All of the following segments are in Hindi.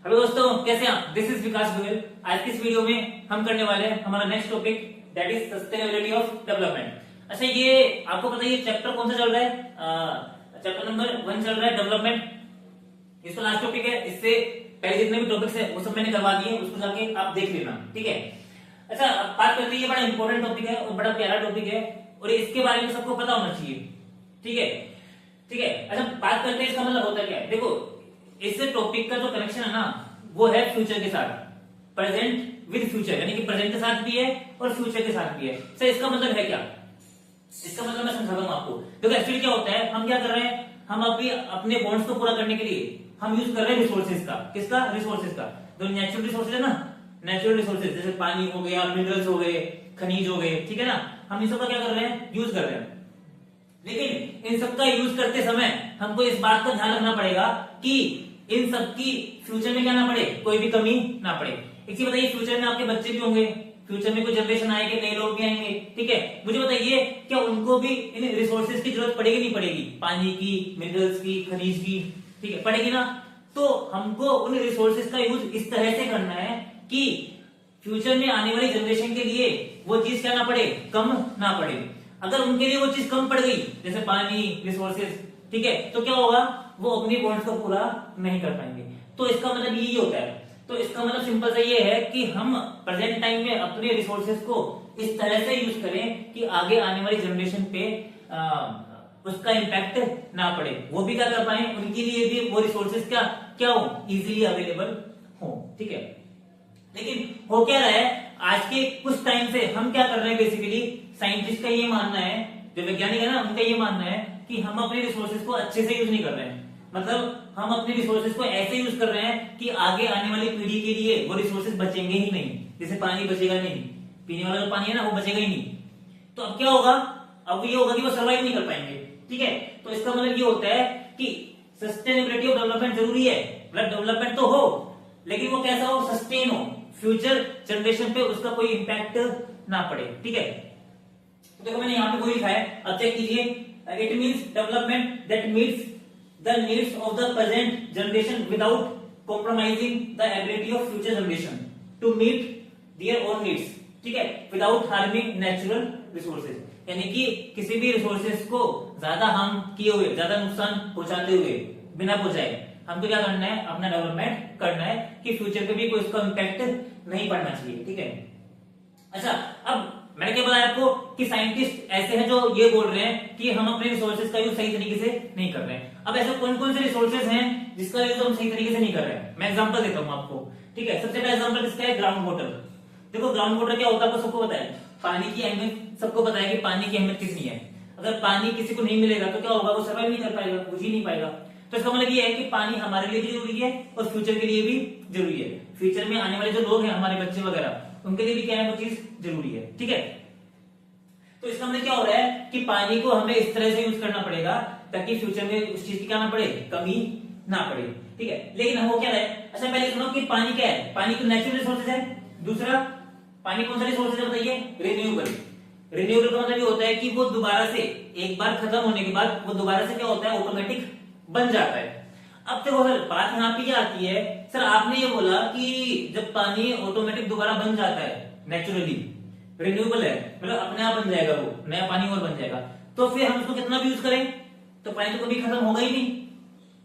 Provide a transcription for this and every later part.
हेलो दोस्तों, कैसे हैं आप? दिस इज विकास गोयल। आज की इस वीडियो में हम करने वाले हैं हमारा next topic, that is sustainability of development. अच्छा, ये आपको पता है ये चैप्टर कौन सा चल रहा है? चैप्टर नंबर 1 चल रहा है, डेवलपमेंट। इसका लास्ट टॉपिक है। इससे पहले जितने भी टॉपिक्स है वो सब मैंने करवा दिए, उसको जाके आप देख लेना, ठीक है। अच्छा, अब बात करते हैं, ये बड़ा इंपॉर्टेंट टॉपिक है और बड़ा प्यारा टॉपिक है और इसके बारे में सबको पता होना चाहिए, ठीक है। ठीक है, अच्छा बात करते हैं इसका मतलब होता क्या है। देखो, इस टॉपिक का जो कनेक्शन है ना, वो है फ्यूचर के साथ, प्रेजेंट विद फ्यूचर, यानी कि प्रेजेंट के साथ भी है और फ्यूचर के साथ भी है। सर इसका मतलब है क्या? इसका मतलब मैं समझाता हूं आपको। देखो एक्चुअली क्या होता है, हम क्या कर रहे हैं, हम अभी अपने बॉन्ड्स को पूरा करने के लिए हम यूज कर रहे हैं रिसोर्सेज का। किसका? रिसोर्सेज का। जो नेचुरल रिसोर्सेज है ना, नेचुरल रिसोर्सेज जैसे पानी हो गया, मिनरल्स हो गए, खनिज हो गए, ठीक है ना, हम इन सब का क्या कर रहे हैं, यूज कर रहे हैं। लेकिन इन सबका यूज करते समय हमको इस बात का ध्यान रखना पड़ेगा कि इन सब की फ्यूचर में क्या ना पड़े, कोई भी कमी ना पड़े। एक चीज बताइए, फ्यूचर में आपके बच्चे भी होंगे, फ्यूचर में कोई जनरेशन आएंगे, नए लोग भी आएंगे, ठीक है। मुझे बताइए, क्या उनको भी इन रिसोर्सेज की जरूरत पड़ेगी नहीं पड़ेगी? पानी की, मिनरल्स की, खनिज की, ठीक है, पड़ेगी ना। तो हमको उन रिसोर्सेज का यूज इस तरह से करना है कि फ्यूचर में आने वाली जनरेशन के लिए वो चीज क्या ना पड़े, कम ना पड़े। अगर उनके लिए वो चीज कम पड़ गई, जैसे पानी, रिसोर्सेज, ठीक है, तो क्या होगा, वो अपनी बॉन्ड्स को पूरा नहीं कर पाएंगे। तो इसका मतलब यही होता है। तो इसका मतलब सिंपल सा ये है कि हम प्रेजेंट टाइम में अपने रिसोर्सेज को इस तरह से यूज करें कि आगे आने वाली जनरेशन पे उसका इम्पैक्ट ना पड़े, वो भी क्या कर पाए, उनके लिए भी वो रिसोर्सेज क्या क्या हो, इजीली अवेलेबल हो, ठीक है। लेकिन हो क्या रहा है, आज के कुछ टाइम से हम क्या कर रहे हैं, बेसिकली साइंटिस्ट का ये मानना है, जो वैज्ञानिक है ना, उनका ये मानना है कि हम अपने रिसोर्सेज को अच्छे से यूज नहीं कर रहे हैं। मतलब हम अपने रिसोर्सेज को ऐसे यूज कर रहे हैं कि आगे आने वाली पीढ़ी के लिए वो रिसोर्सेज बचेंगे ही नहीं। जैसे पानी बचेगा नहीं, पीने वाला जो पानी है ना वो बचेगा ही नहीं। तो अब क्या होगा, अब ये होगा कि वो सर्वाइव नहीं कर पाएंगे, ठीक है। तो इसका मतलब ये होता है कि सस्टेनेबिलिटी ऑफ डेवलपमेंट जरूरी है। मतलब डेवलपमेंट तो हो, लेकिन वो कैसा हो, सस्टेन हो, फ्यूचर जनरेशन पे उसका कोई इंपैक्ट ना पड़े, ठीक है। तो देखो मैंने यहाँ पे कोई लिखा है, अब चेक कीजिए। It means development that meets the needs of the present generation without compromising the ability of future generation to meet their own needs, ठीक है, विदाउट हार्मिंग नेचुरल रिसोर्सेज। यानी कि किसी भी रिसोर्सेज को ज्यादा हार्म किए हुए, ज्यादा नुकसान पहुंचाते हुए, बिना पहुंचाए हमको क्या करना है, अपना डेवलपमेंट करना है कि फ्यूचर पे भी कोई इसका इम्पैक्ट नहीं पड़ना चाहिए, ठीक है। अच्छा, अब मैंने क्या बताया आपको कि साइंटिस्ट ऐसे हैं जो ये बोल रहे हैं कि हम अपने रिसोर्सेज का यूज सही तरीके से नहीं कर रहे हैं। अब ऐसे कौन कौन से रिसोर्सेज हैं जिसका यूज हम सही तरीके से नहीं कर रहे हैं? मैं एग्जांपल देता हूं आपको, ठीक है। सबसे पहला एग्जांपल किसका है, ग्राउंड वाटर। देखो ग्राउंड वाटर क्या होता है, आपको सबको पता है, पानी की अहमियत सबको पता है कि पानी की अहमियत कितनी है। अगर पानी किसी को नहीं मिलेगा तो क्या होगा, वो सर्वाइव नहीं कर पाएगा, बुझ ही नहीं पाएगा। तो इसका मतलब ये है कि पानी हमारे लिए भी जरूरी है और फ्यूचर के लिए भी जरूरी है। फ्यूचर में आने वाले जो लोग हैं, हमारे बच्चे वगैरह, उनके लिए भी क्या है, वो चीज जरूरी है, ठीक है। तो इसका मतलब क्या हो रहा है कि पानी को हमें इस तरह से यूज करना पड़ेगा ताकि फ्यूचर में उस चीज की क्या ना पड़े, कमी ना पड़े, ठीक है। लेकिन हम वो क्या है, अच्छा पहले सुनो कि पानी क्या है। पानी तो नेचुरल रिसोर्सेज है। दूसरा, पानी कौन सा रिसोर्सेज है बताइए, रिन्यूएबल। रिन्यूएबल का मतलब ये होता है कि वो दोबारा से, एक बार खत्म होने के बाद वो दोबारा से क्या होता है, ऑटोमेटिक बन जाता है। अब देखो सर, बात यहाँ पे क्या आती है, सर आपने ये बोला कि जब पानी ऑटोमेटिक दोबारा बन जाता है, नेचुरली रिन्यूएबल है, मतलब अपने आप बन जाएगा, वो नया पानी और बन जाएगा, तो फिर हम उसको कितना भी यूज करें तो पानी तो कभी खत्म होगा ही नहीं,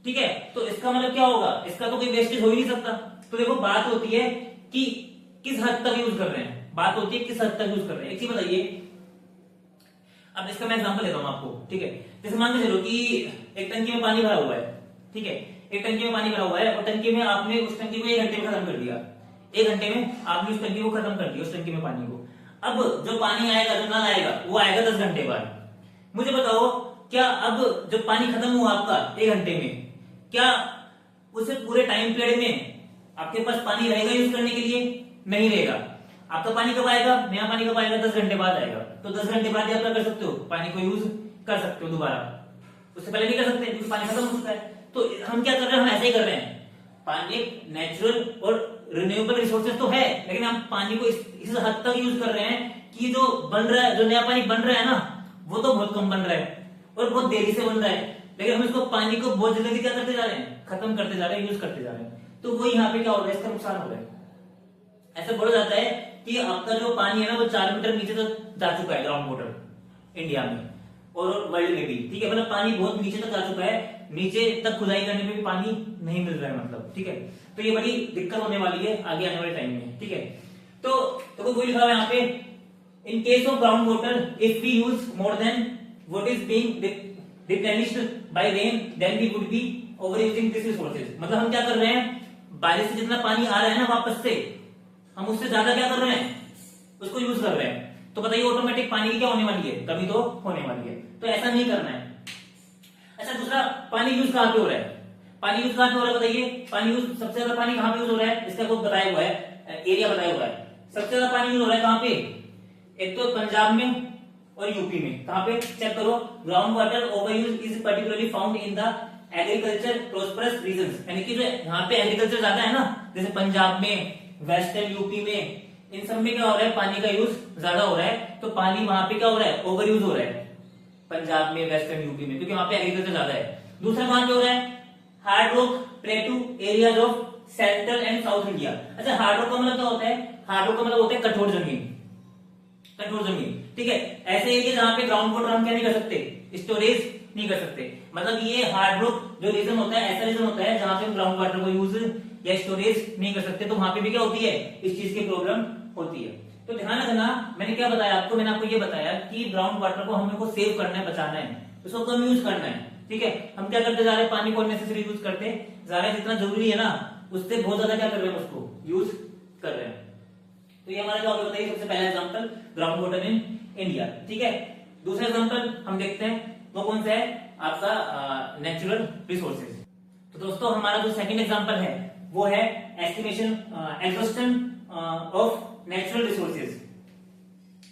ठीक है। तो इसका मतलब क्या होगा, इसका तो कोई वेस्टेज हो ही नहीं सकता। तो देखो बात होती है कि किस हद तक यूज कर रहे हैं, बात होती है किस हद तक यूज कर रहे हैं। एक चीज बताइए, अब इसका मैं एग्जांपल देता हूं आपको, ठीक है। जैसे मान के चलो कि एक टंकी में पानी भरा हुआ है, ठीक है, एक टंकी में पानी भरा हुआ है और टंकी में आपने उस टंकी को 1 घंटे में खत्म कर दिया। 1 घंटे में आपने उस टंकी को खत्म कर दिया, उस टंकी में पानी को। अब जो पानी आएगा, जो नल आएगा, वो आएगा 10 घंटे बाद। मुझे बताओ, क्या अब जब पानी खत्म हुआ आपका 1 घंटे में, क्या उस पूरे टाइम पीरियड में आपके पास पानी रहेगा यूज करने के लिए? नहीं रहेगा। आपका पानी कब आएगा, नया पानी कब आएगा, 10 घंटे बाद आएगा। तो 10 घंटे बाद आप क्या कर सकते हो, पानी को यूज कर सकते हो दोबारा, उससे पहले नहीं कर सकते क्योंकि पानी खत्म हो चुका है। तो हम क्या कर रहे हैं, हम ऐसे ही कर रहे हैं। पानी एक नेचुरल और रिन्यूएबल रिसोर्सेज तो है, लेकिन हम पानी को इस हद तक यूज कर रहे हैं कि जो बन रहा है, जो नया पानी बन रहा है ना, वो तो बहुत कम बन रहा है और बहुत देरी से बन रहा है। लेकिन हम इसको पानी को बहुत जल्दी क्या करते जा रहे हैं, खत्म करते जा रहे हैं, यूज करते जा रहे हैं। तो वो यहाँ पे क्या हो रहा है, इसका नुकसान हो रहा है। ऐसा बोला जाता है कि आपका जो पानी है ना वो 4 मीटर नीचे तक जा चुका है, ग्राउंड वाटर इंडिया में और वर्ल्ड में भी, ठीक है। मतलब पानी बहुत नीचे तक जा चुका है, नीचे तक खुदाई करने में भी पानी नहीं मिल रहा है, मतलब, ठीक है। तो ये बड़ी दिक्कत होने वाली है आगे आने वाले टाइम में, ठीक है। तो कोई लिखा हुआ है यहाँ पे, in case of ground water if we use more than what is being replenished by rain then we would be over using this resources. मतलब हम क्या कर रहे हैं, बारिश से जितना पानी आ रहा है ना वापस से, हम उससे ज्यादा क्या कर रहे हैं, उसको यूज कर रहे हैं। तो बताइए ऑटोमेटिक पानी की क्या होने वाली है, कमी तो होने वाली है। तो ऐसा नहीं करना है। अच्छा, दूसरा, पानी यूज कहां पे हो रहा है, पानी यूज कहां पे हो रहा है बताइए। पानी यूज सबसे ज्यादा पानी कहां पे यूज हो रहा है, इसका कुछ बताया हुआ है, एरिया बताया हुआ है। सबसे ज्यादा पानी यूज हो रहा है कहां पे, एक तो पंजाब में और यूपी में। कहां पे, चेक करो, ground water over use is particularly found in the agriculture prosperous regions. यानी कि जो यहाँ पे एग्रीकल्चर ज्यादा है ना, जैसे पंजाब में, वेस्टर्न यूपी में, इन सब में क्या हो रहा है, पानी का यूज ज्यादा हो रहा है। तो पानी वहां पे क्या हो रहा है, ओवर यूज हो रहा है पंजाब में, वेस्टर्न यूपी में, क्योंकि वहां पे एग्रीकल्चर ज्यादा है। दूसरा कहां पे हो रहा है, hard rock प्लेटू areas of central and south India. अच्छा, हार्ड रॉक का मतलब क्या होता है, हार्ड रॉक का मतलब होता है कठोर जमीन, कठोर जमीन, ठीक है। ऐसे एरिया जहां पे ग्राउंड वाटर हम क्या नहीं कर सकते, स्टोरेज नहीं कर सकते। मतलब ये हार्ड रॉक जो रीजन होता है, ऐसा रीजन होता है जहां पे हम ग्राउंड वाटर को यूज या स्टोरेज नहीं कर सकते। तो वहां पे भी क्या होती है, इस चीज की प्रॉब्लम होती है। तो ध्यान रखना, मैंने क्या बताया आपको, मैंने आपको ये बताया कि ग्राउंड वाटर को हमें को सेव करना है, बचाना है, उसको कम यूज करना है, ठीक है। हम क्या करते जा रहे हैं, पानी को अननेसेसरी यूज करते जा रहे हैं, जितना जरूरी है ना उससे बहुत ज्यादा क्या कर रहे हैं, उसको यूज कर रहे हैं। तो ये हमारा क्या होगा बताइए, सबसे पहला example ground water in India, ठीक है। दूसरा एग्जांपल हम देखते हैं, वो कौन सा है, आपका नेचुरल रिसोर्सेज। तो दोस्तों हमारा जो सेकंड एग्जांपल है वो है estimation exhaustion of natural resources.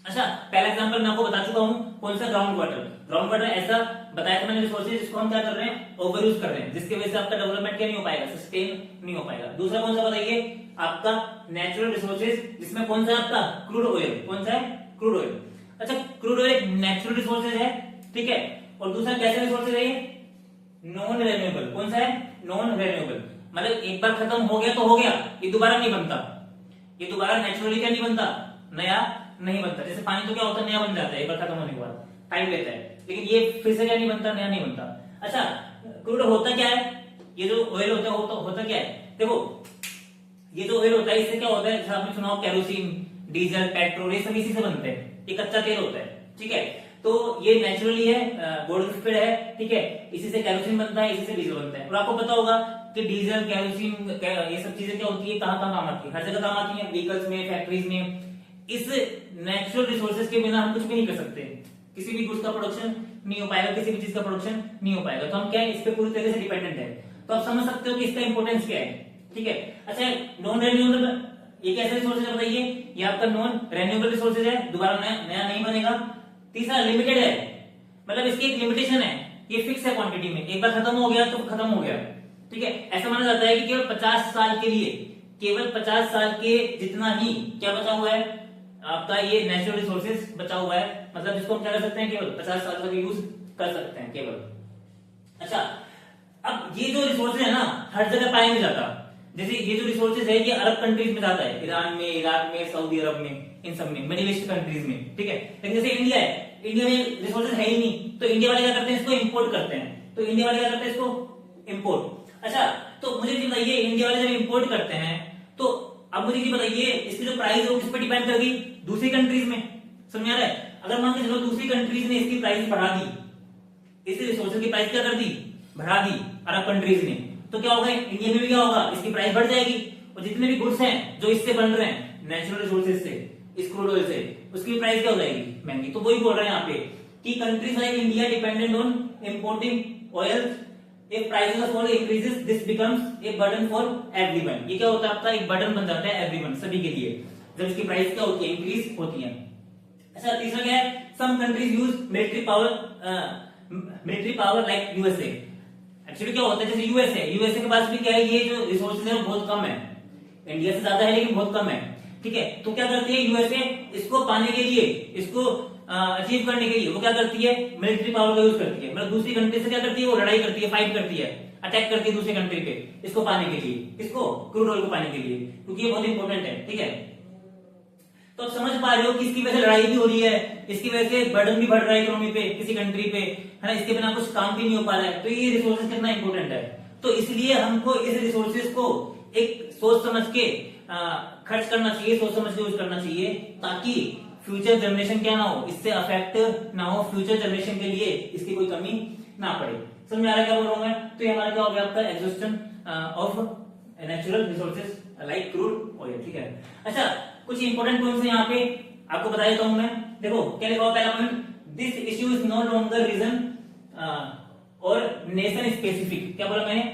अच्छा, पहला एग्जांपल मैं आपको बता चुका हूं, कौन सा, ग्राउंड वाटर। ग्राउंड वाटर ऐसा बताया था मैंने रिसोर्सेज जिसको हम क्या कर रहे हैं, ओवर यूज कर रहे हैं, जिसकी वजह से आपका डेवलपमेंट क्या नहीं हो पाएगा, सस्टेन नहीं हो पाएगा। दूसरा कौन सा बताइए, आपका नेचुरल रिसोर्सेज, जिसमें कौन सा है आपका, क्रूड ऑयल। कौन सा है, क्रूड ऑयल। अच्छा, क्रूड ऑयल नेचुरल रिसोर्सेज है, ठीक है। और दूसरा कैसा रिसोर्सेज है, नॉन रेन्यूएबल। कौन सा है, नॉन रेन्यूएबल। मतलब एक बार खत्म हो गया तो हो गया, ये दोबारा नहीं बनता, ये दोबारा नेचुरली क्या नहीं बनता, नया नहीं बनता। जैसे पानी तो क्या होता है, नया बन जाता है एक बार खत्म होने के बाद, टाइम लेता है, लेकिन ये फिर से क्या नहीं बनता, नया नहीं बनता। अच्छा, क्रूड होता क्या है, ये जो ऑयल होता है होता क्या है, देखो ये जो ऑयल होता है इससे क्या होता है, जैसे आपने सुना हो कैरोसिन, डीजल, पेट्रोल, ये सब इसी से बनते हैं, ये कच्चा तेल होता है, ठीक है। तो ये नेचुरली है, गॉड गिफ्टेड है, ठीक है। इसी से कैरोसिन बनता है, इसी से डीजल बनता है। और आपको पता होगा कि डीजल, कैरोसिन, ये सब चीजें क्या होती है, कहाँ कहाँ काम आती है, हर जगह काम आती है, व्हीकल्स में, फैक्ट्रीज में। इस नेचुरल रिसोर्सेज के बिना हम कुछ भी नहीं कर सकते, किसी भी गुड्स का प्रोडक्शन नहीं हो पाएगा, किसी भी चीज का प्रोडक्शन नहीं हो पाएगा। तो हम क्या है, इस पे पूरी तरह से डिपेंडेंट है। तो आप समझ सकते हो कि इसका इंपॉर्टेंस क्या है, ठीक है। अच्छा, नॉन रेन्यूएबल ये कैसे रिसोर्सेज है बताइए, ये आपका नॉन रेन्यूएबल रिसोर्सेज है, दोबारा नया नहीं बनेगा। तीसरा लिमिटेड है, मतलब इसकी एक लिमिटेशन है, ये फिक्स है क्वांटिटी में, एक बार खत्म हो गया तो खत्म हो गया, ठीक है। ऐसा माना जाता है कि केवल 50 साल के लिए, केवल 50 साल के जितना ही क्या बचा हुआ है आपका, ये नेचुरल रिसोर्सेज बचा हुआ है। मतलब जिसको हम क्या कर सकते हैं, केवल 50 साल तक यूज कर सकते हैं केवल। अच्छा, अब ये जो रिसोर्सेज है ना हर जगह पाया नहीं जाता। जैसे ये जो रिसोर्सेज है ये अरब कंट्रीज में जाता है, ईरान में, इराक में, सऊदी अरब में, इन सब में, मिडिल ईस्ट कंट्रीज में, ठीक है। लेकिन जैसे इंडिया है, इंडिया में रिसोर्सेज है ही नहीं, तो इंडिया वाले क्या करते हैं, इसको इंपोर्ट करते हैं। तो इंडिया वाले क्या करते हैं, इसको इंपोर्ट। अच्छा, तो मुझे ये बताइए, इंडिया वाले जब इंपोर्ट करते हैं तो अब मुझे ये बताइए इसकी जो प्राइस है वो किस पे डिपेंड करेगी, दूसरी कंट्रीज में। समझ आ रहा है, अगर मान के चलो दूसरी कंट्रीज ने इसकी प्राइस बढ़ा दी, इस रिसोर्सेज की प्राइस क्या कर दी, बढ़ा दी अरब कंट्रीज ने, तो क्या होगा, इंडिया में भी क्या होगा, इसकी प्राइस बढ़ जाएगी। और जितने भी गुड्स हैं जो इससे बन रहे हैं नेचुरल रिसोर्सेज से, इस क्रूड ऑयल से, उसकी प्राइस क्या हो जाएगी, महंगी। तो वही बोल रहे हैं यहाँ पे कि countries like India dependent on importing oil, if prices of oil increases this becomes a burden for everyone। ये क्या होता है आपका, एक बर्डन बन जाता है everyone, सभी के लिए, जब इसकी प्राइस क्या होती है, इंक्रीज होती है। अच्छा, तीसरा क्या है, some countries use military power like USA। Actually क्या होता है, जैसे यूएसए के पास भी क्या है, ये जो रिसोर्सेज है वो बहुत कम है, इंडिया से ज्यादा है लेकिन बहुत कम है, ठीक है। तो क्या करती है यूएसए, इसको पाने के लिए, इसको अचीव करने के लिए वो क्या करती है, मिलिट्री पावर का यूज करती है, मतलब दूसरी कंट्री से क्या करती है, वो लड़ाई करती है, फाइट करती है, अटैक करती है दूसरी कंट्री पे, इसको पाने के लिए, इसको क्रूड ऑयल को पाने के लिए, क्योंकि ये बहुत इंपॉर्टेंट है। ठीक है, तो आप समझ पा रहे हो कि इसकी वजह से लड़ाई भी हो रही है, इसकी वजह से बर्डन भी बढ़ रहा है इकोनॉमी पे, किसी कंट्री पे, है ना, इसके बिना कुछ काम भी नहीं हो पा रहा है। तो ये रिसोर्सेज कितना इंपॉर्टेंट है, तो इसलिए हमको इस रिसोर्सेज को एक सोच समझ के खर्च करना चाहिए, सोच समझ के यूज करना चाहिए, ताकि फ्यूचर जनरेशन क्या ना हो, इससे अफेक्ट ना हो, फ्यूचर जनरेशन के लिए इसकी कोई कमी ना पड़े। समझ में आ रहा है क्या बोल रहा हूं मैं? तो ये हमारा क्या हो गया आपका exhaustion of natural resources like crude oil. ठीक है, अच्छा कुछ इंपॉर्टेंट पॉइंट्स हैं यहाँ पे आपको बता देता हूं मैं। देखो क्या लिखा हुआ पहला point, this issue is no longer region और नेशन स्पेसिफिक। क्या बोला मैंने?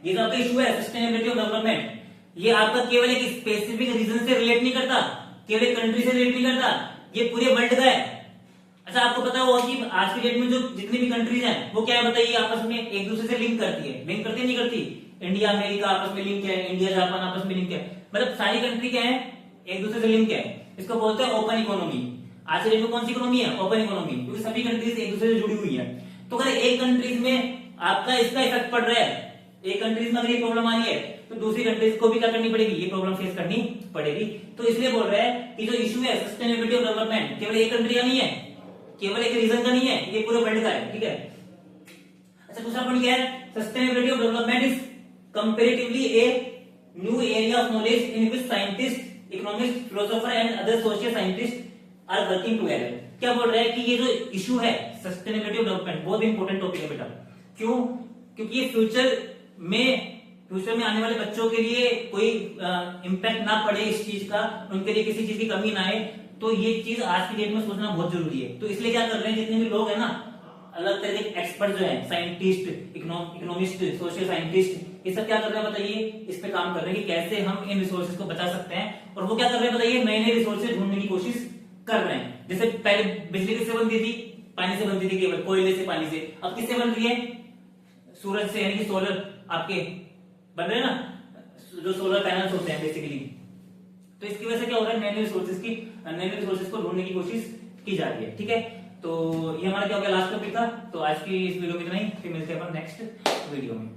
ये जो आपका इशू है सस्टेनेबिलिटी ऑफ डेवलपमेंट, ये आपका केवल एक स्पेसिफिक रीजन से रिलेट नहीं करता, केवल एक कंट्री से रिलेट नहीं करता, ये पूरे वर्ल्ड का है। अच्छा आपको पता होगा कि आज की डेट में जो जितनी भी कंट्रीज हैं वो क्या है बताइए, आपस में एक दूसरे से लिंक करती है, लिंक करती है नहीं करती? इंडिया अमेरिका आपस में लिंक है, इंडिया जापान आपस में लिंक है, मतलब सारी कंट्री क्या है, एक दूसरे से लिंक है। इसको बोलते हैं ओपन इकोनॉमी। आज के डेट में कौन सी इकोनॉमी है? ओपन इकोनॉमी, क्योंकि सभी कंट्रीज एक दूसरे से जुड़ी हुई है। तो अगर एक कंट्रीज में आपका इसका इफेक्ट पड़ रहा है, एक कंट्रीज में अगर ये प्रॉब्लम आ रही है, तो दूसरी कंट्रीज को भी क्या करनी पड़ेगी, ये प्रॉब्लम फेस करनी पड़ेगी। तो इसलिए बोल रहा है कि जो इशू है सस्टेनेबिलिटी ऑफ डेवलपमेंट केवल एक कंट्री का नहीं है, केवल एक रीजन का नहीं है, ये पूरे वर्ल्ड का है। ठीक है, अच्छा दूसरा पॉइंट क्या है, sustainability of development is comparatively a new area of knowledge in which scientist, economist, philosopher and other social scientist are working together. क्या बोल रहा है कि ये जो इशू है सस्टेनेबिलिटी ऑफ डेवलपमेंट बहुत इंपॉर्टेंट टॉपिक है बेटा। क्यों? क्योंकि ये फ्यूचर में आने वाले बच्चों के लिए कोई इम्पैक्ट ना पड़े इस चीज का, उनके लिए किसी चीज की कमी ना आए, तो ये चीज आज की डेट में सोचना बहुत जरूरी है। तो इसलिए क्या कर रहे हैं जितने भी लोग हैं ना, अलग तरह के एक्सपर्ट जो हैं, साइंटिस्ट, इकोनॉमिस्ट, सोशल साइंटिस्ट, ये सब क्या कर रहे हैं बताइए, इस पे काम कर रहे हैं कि कैसे हम इन रिसोर्सेज को बचा सकते हैं। और वो क्या कर रहे हैं बताइए, नए नए रिसोर्सेज ढूंढने की कोशिश कर रहे हैं। जैसे पहले बिजली किससे बनती थी? पानी से बनती थी, केवल कोयले से, पानी से। अब किससे बन रही है? सूरज से, यानी कि सोलर आपके बन रहे हैं ना, जो सोलर पैनल्स होते हैं बेसिकली। तो इसकी वजह से क्या हो रहा है, नए नए रिसोर्सेज को ढूंढने की कोशिश की जा रही है। ठीक है, तो ये हमारा क्या हो गया, लास्ट टॉपिक था। तो आज की इस वीडियो में इतना ही, फिर मिलते हैं अपन नेक्स्ट वीडियो में।